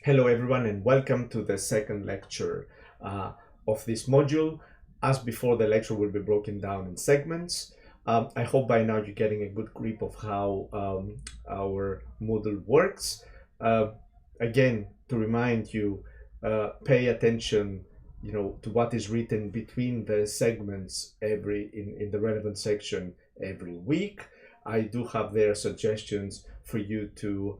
Hello everyone and welcome to the second lecture of this module. As before, the lecture will be broken down in segments. I hope by now you're getting a good grip of how our Moodle works. Again, to remind you, pay attention to what is written between the segments in the relevant section every week. I do have there suggestions for you to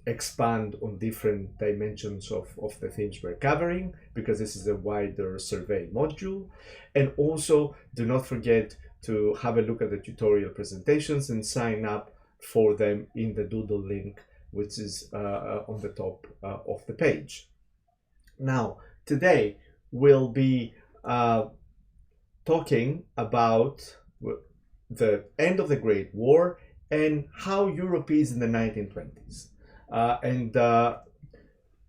expand on different dimensions of the themes we're covering, because this is a wider survey module. And also, do not forget to have a look at the tutorial presentations and sign up for them in the Doodle link, which is on the top of the page. Now, today we'll be talking about the end of the Great War and how Europe is in the 1920s.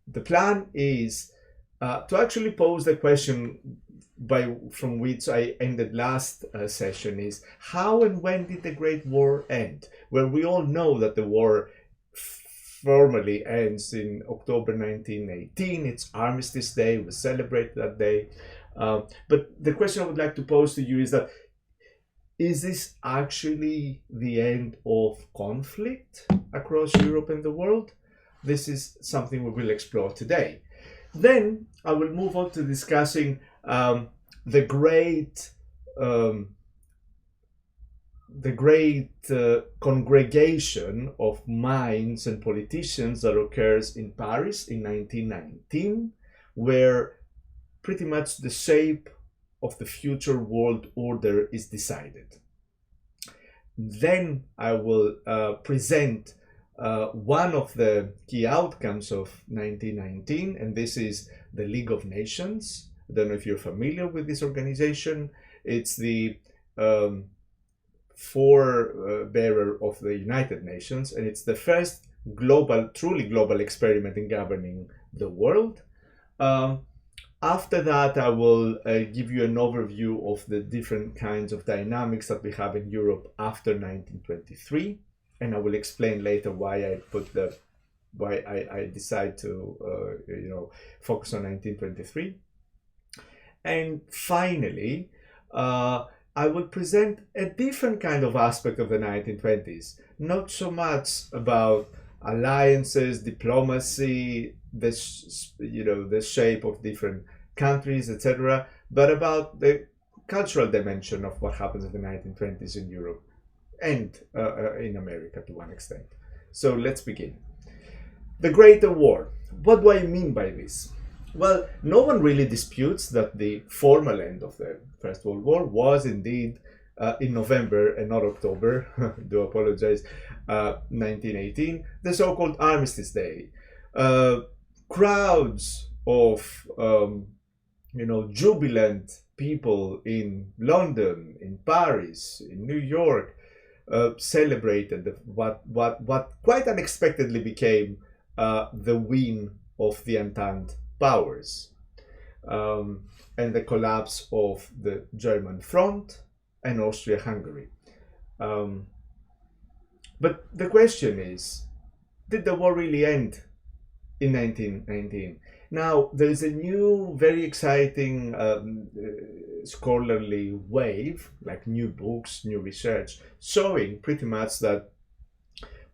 The plan is to actually pose the question from which I ended last session, is how and when did the Great War end? Well, we all know that the war formally ends in October 1918. It's Armistice Day. We celebrate that day. But the question I would like to pose to you is this actually the end of conflict across Europe and the world? This is something we will explore today. Then I will move on to discussing the great congregation of minds and politicians that occurs in Paris in 1919, where pretty much the shape of the future world order is decided. Then I will present one of the key outcomes of 1919, and this is the League of Nations. I don't know if you're familiar with this organization. It's the forebearer of the United Nations, and it's the first truly global experiment in governing the world. After that, I will give you an overview of the different kinds of dynamics that we have in Europe after 1923, and I will explain later why I decide to focus on 1923. And finally, I will present a different kind of aspect of the 1920s, not so much about alliances, diplomacy, the shape of different countries, etc., but about the cultural dimension of what happens in the 1920s in Europe and in America to one extent. So let's begin. The Greater War. What do I mean by this? Well, no one really disputes that the formal end of the First World War was indeed in November and not October, do apologize, 1918, the so-called Armistice Day. Crowds of jubilant people in London, in Paris, in New York celebrated what quite unexpectedly became the win of the Entente powers and the collapse of the German front and Austria-Hungary. But the question is, did the war really end in 1919? Now, there is a new, very exciting scholarly wave, like new books, new research, showing pretty much that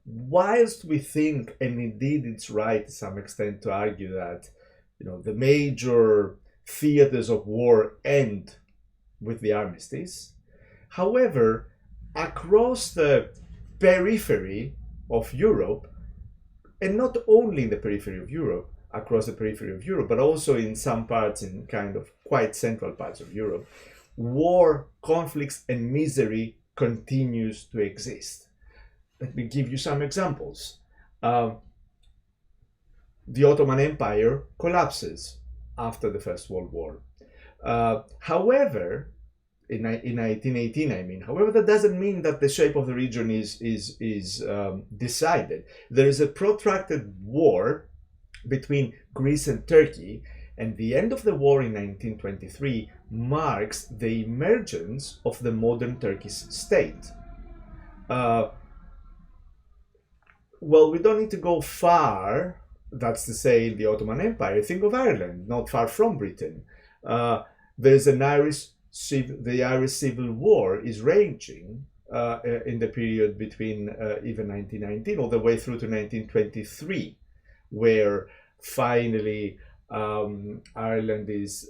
whilst we think, and indeed it's right to some extent to argue that the major theaters of war end with the armistice, however, across the periphery of Europe, and not only in the periphery of Europe, across the periphery of Europe, but also in some parts, in kind of quite central parts of Europe, war, conflicts, and misery continues to exist. Let me give you some examples. The Ottoman Empire collapses after the First World War. However, in 1918, however, that doesn't mean that the shape of the region is decided. There is a protracted war between Greece and Turkey, and the end of the war in 1923 marks the emergence of the modern Turkish state. Well, we don't need to go far that's to say, in the Ottoman Empire. Think of Ireland, not far from Britain. There's an the Irish Civil War is raging in the period between even 1919 all the way through to 1923, where finally Ireland is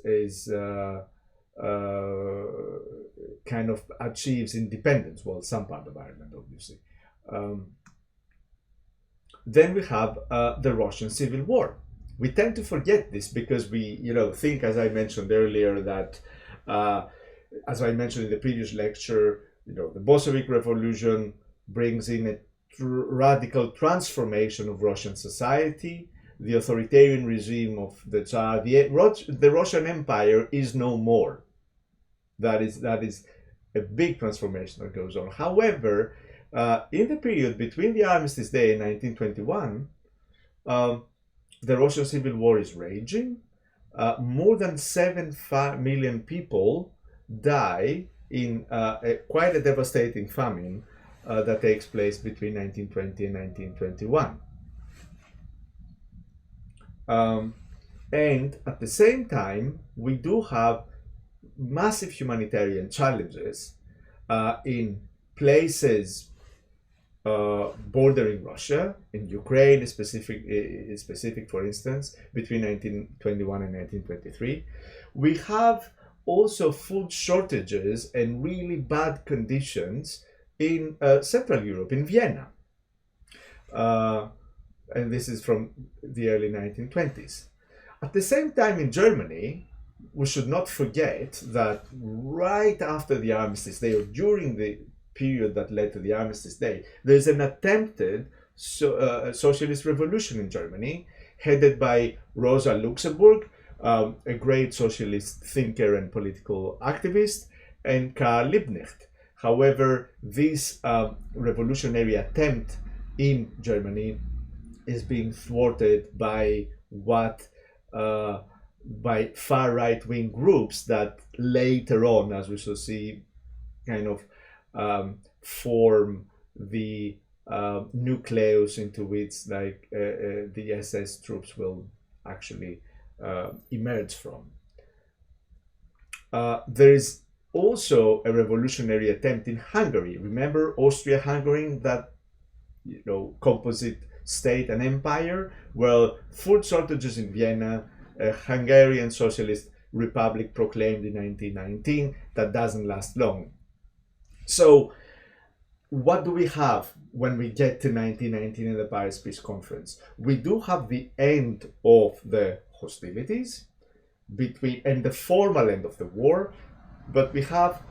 kind of achieves independence. Well, some part of Ireland, obviously. Then we have the Russian Civil War. We tend to forget this because we, think, as I mentioned earlier, that, as I mentioned in the previous lecture, the Bolshevik Revolution brings in a radical transformation of Russian society. The authoritarian regime of the Tsar, the Russian Empire is no more. That is a big transformation that goes on. However, in the period between the Armistice Day and 1921, the Russian Civil War is raging. More than 7 million people die in quite a devastating famine that takes place between 1920 and 1921. And at the same time, we do have massive humanitarian challenges in places bordering Russia, in Ukraine, specific, for instance, between 1921 and 1923. We have also food shortages and really bad conditions in Central Europe, in Vienna. And this is from the early 1920s. At the same time, in Germany, we should not forget that right after the Armistice Day, or during the period that led to the Armistice Day, there's an attempted socialist revolution in Germany, headed by Rosa Luxemburg, a great socialist thinker and political activist, and Karl Liebknecht. However, this revolutionary attempt in Germany is being thwarted by by far right-wing groups that later on, as we shall see, kind of form the nucleus into which the SS troops will actually emerge from. There is also a revolutionary attempt in Hungary. Remember Austria-Hungary, that composite state and empire? Well, food shortages in Vienna, a Hungarian Socialist Republic proclaimed in 1919 that doesn't last long. So what do we have when we get to 1919 in the Paris Peace Conference? We do have the end of the hostilities and the formal end of the war, but we have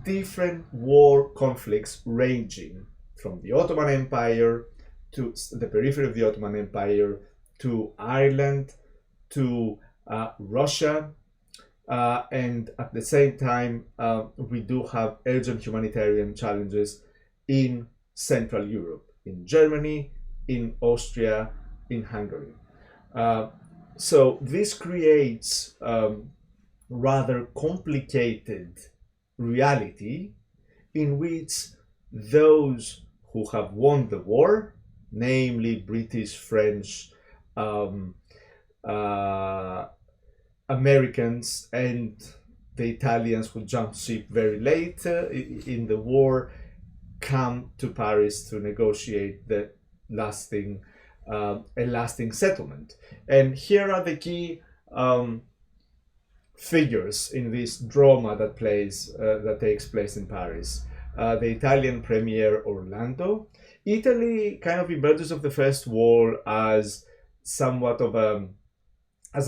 different war conflicts ranging from the Ottoman Empire to the periphery of the Ottoman Empire, to Ireland, to Russia, and at the same time, we do have urgent humanitarian challenges in Central Europe, in Germany, in Austria, in Hungary. So this creates rather complicated reality in which those who have won the war, namely British, French, Americans, and the Italians who jumped ship very late in the war, come to Paris to negotiate a lasting settlement. And here are the key figures in this drama that takes place in Paris. The Italian Premier Orlando. Italy kind of emerges of the First War as somewhat of a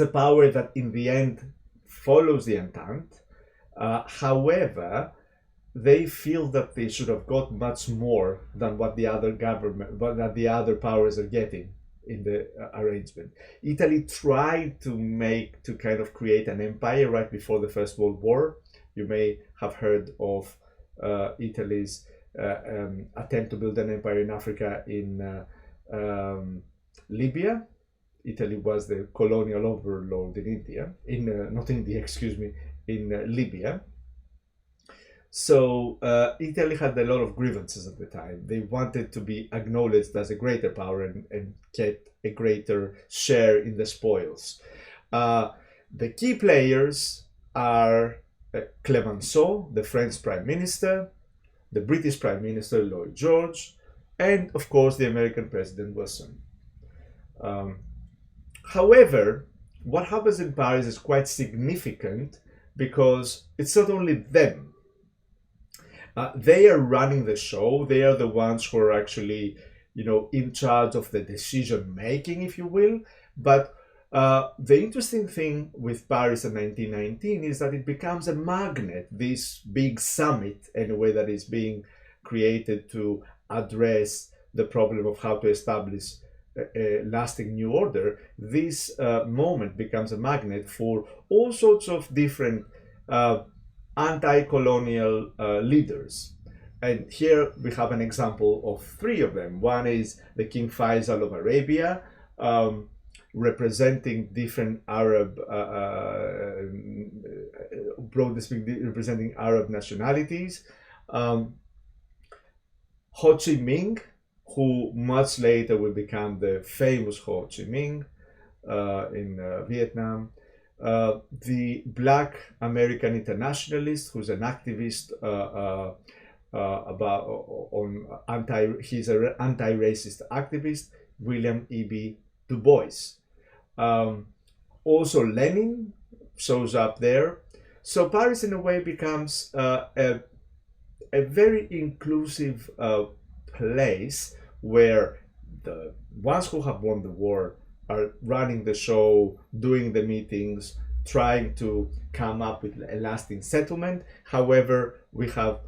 power that in the end follows the Entente. However, they feel that they should have got much more than what the other powers are getting in the arrangement. Italy tried to kind of create an empire right before the First World War. You may have heard of Italy's attempt to build an empire in Africa in Libya. Italy was the colonial overlord in Libya. So Italy had a lot of grievances at the time. They wanted to be acknowledged as a greater power and get a greater share in the spoils. Uh, the key players are Clemenceau, the French Prime Minister, the British Prime Minister Lloyd George, and of course the American President Wilson. Um, However, what happens in Paris is quite significant because it's not only them. They are running the show. They are the ones who are actually, in charge of the decision making, if you will. But the interesting thing with Paris in 1919 is that it becomes a magnet, this big summit, anyway, that is being created to address the problem of how to establish a lasting new order. This moment becomes a magnet for all sorts of different anti-colonial leaders. And here we have an example of three of them. One is the King Faisal of Arabia, representing different Arab, broadly speaking, representing Arab nationalities. Ho Chi Minh, who much later will become the famous Ho Chi Minh in Vietnam. The Black American Internationalist, who's an activist he's an anti-racist activist, William E.B. Du Bois. Also Lenin shows up there. So Paris in a way becomes a very inclusive place where the ones who have won the war are running the show, doing the meetings, trying to come up with a lasting settlement. However, we have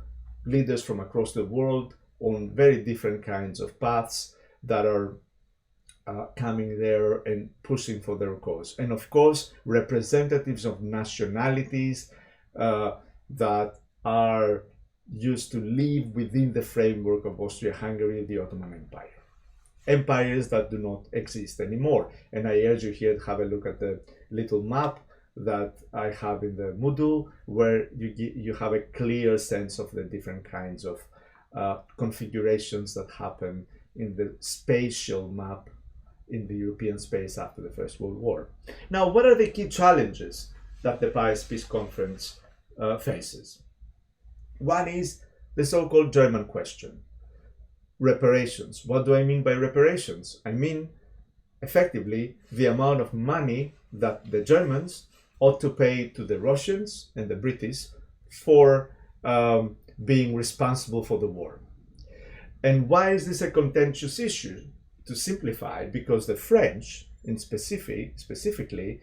leaders from across the world on very different kinds of paths that are coming there and pushing for their cause. And of course, representatives of nationalities that are used to live within the framework of Austria-Hungary, the Ottoman Empire. Empires that do not exist anymore. And I urge you here to have a look at the little map that I have in the Moodle, where you have a clear sense of the different kinds of configurations that happen in the spatial map in the European space after the First World War. Now, what are the key challenges that the Paris Peace Conference faces? One is the so-called German question. Reparations. What do I mean by reparations? I mean, effectively, the amount of money that the Germans ought to pay to the Russians and the British for being responsible for the war. And why is this a contentious issue? To simplify, because the French, in specifically,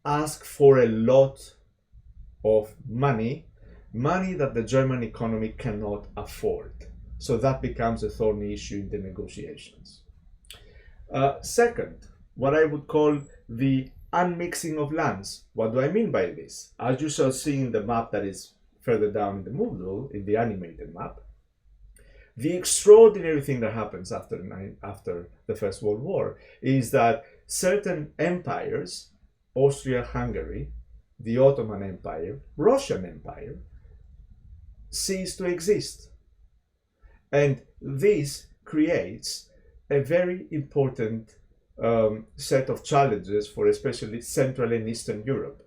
ask for a lot of money that the German economy cannot afford. So that becomes a thorny issue in the negotiations. Second, what I would call the unmixing of lands. What do I mean by this? As you shall see in the map that is further down in the Moodle, in the animated map, the extraordinary thing that happens after the First World War is that certain empires, Austria-Hungary, the Ottoman Empire, Russian Empire, cease to exist. And this creates a very important set of challenges for especially Central and Eastern Europe.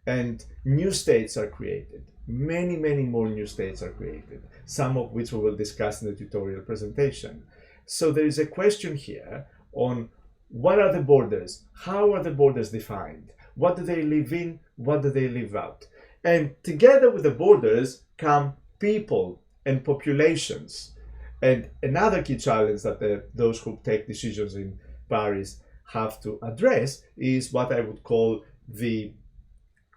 And new states are created. Many, many more new states are created, some of which we will discuss in the tutorial presentation. So there is a question here on what are the borders? How are the borders defined? What do they live in? What do they live out? And together with the borders come people and populations. And another key challenge that those who take decisions in Paris have to address is what I would call the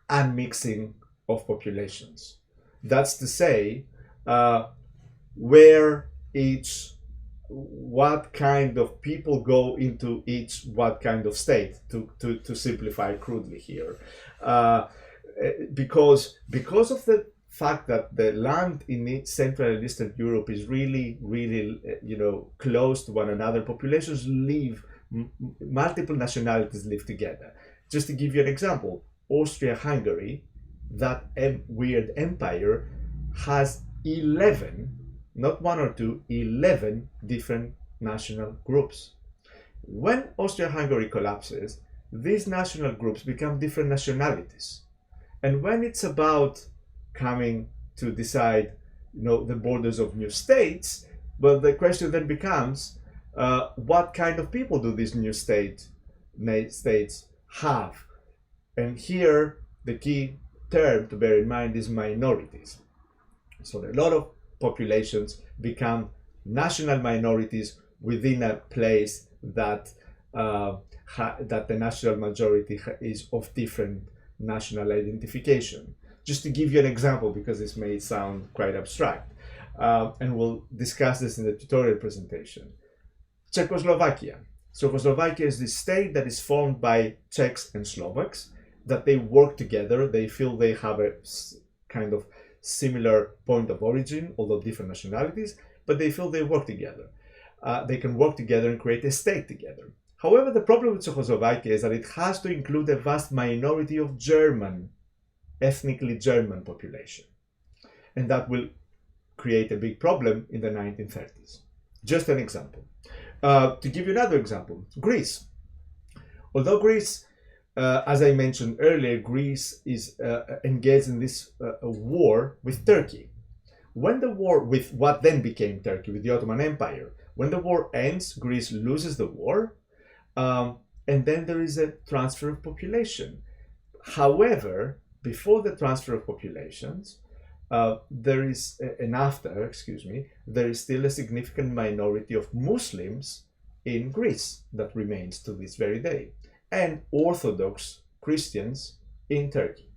unmixing of populations. That's to say, what kind of people go into what kind of state, to simplify crudely here. Because of the fact that the land in Central and Eastern Europe is really, really, close to one another, populations live, multiple nationalities live together. Just to give you an example, Austria-Hungary, that weird empire, has 11, not one or two, 11 different national groups. When Austria-Hungary collapses, these national groups become different nationalities. And when it's about coming to decide, the borders of new states, well, the question then becomes, what kind of people do these new states have? And here, the key term to bear in mind is minorities. So a lot of populations become national minorities within a place that that the national majority is of different national identification. Just to give you an example, because this may sound quite abstract, and we'll discuss this in the tutorial presentation. Czechoslovakia. Czechoslovakia is the state that is formed by Czechs and Slovaks, that they work together. They feel they have a kind of similar point of origin, although different nationalities, but they feel they work together. They can work together and create a state together. However, the problem with Czechoslovakia is that it has to include a vast minority of ethnically German population. And that will create a big problem in the 1930s. Just an example. To give you another example, Greece. Although Greece, as I mentioned earlier, Greece is engaged in this war with Turkey. When the war with what then became Turkey, with the Ottoman Empire, when the war ends, Greece loses the war, and then there is a transfer of population. However, before the transfer of populations, there is still a significant minority of Muslims in Greece that remains to this very day, and Orthodox Christians in Turkey.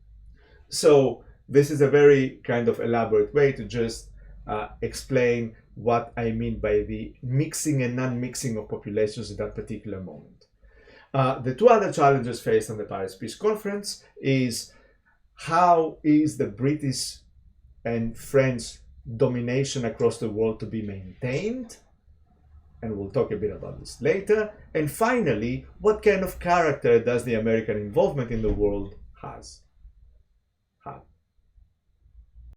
So this is a very kind of elaborate way to just explain what I mean by the mixing and non-mixing of populations at that particular moment. The two other challenges faced on the Paris Peace Conference is how is the British and French domination across the world to be maintained? And we'll talk a bit about this later. And finally, what kind of character does the American involvement in the world has?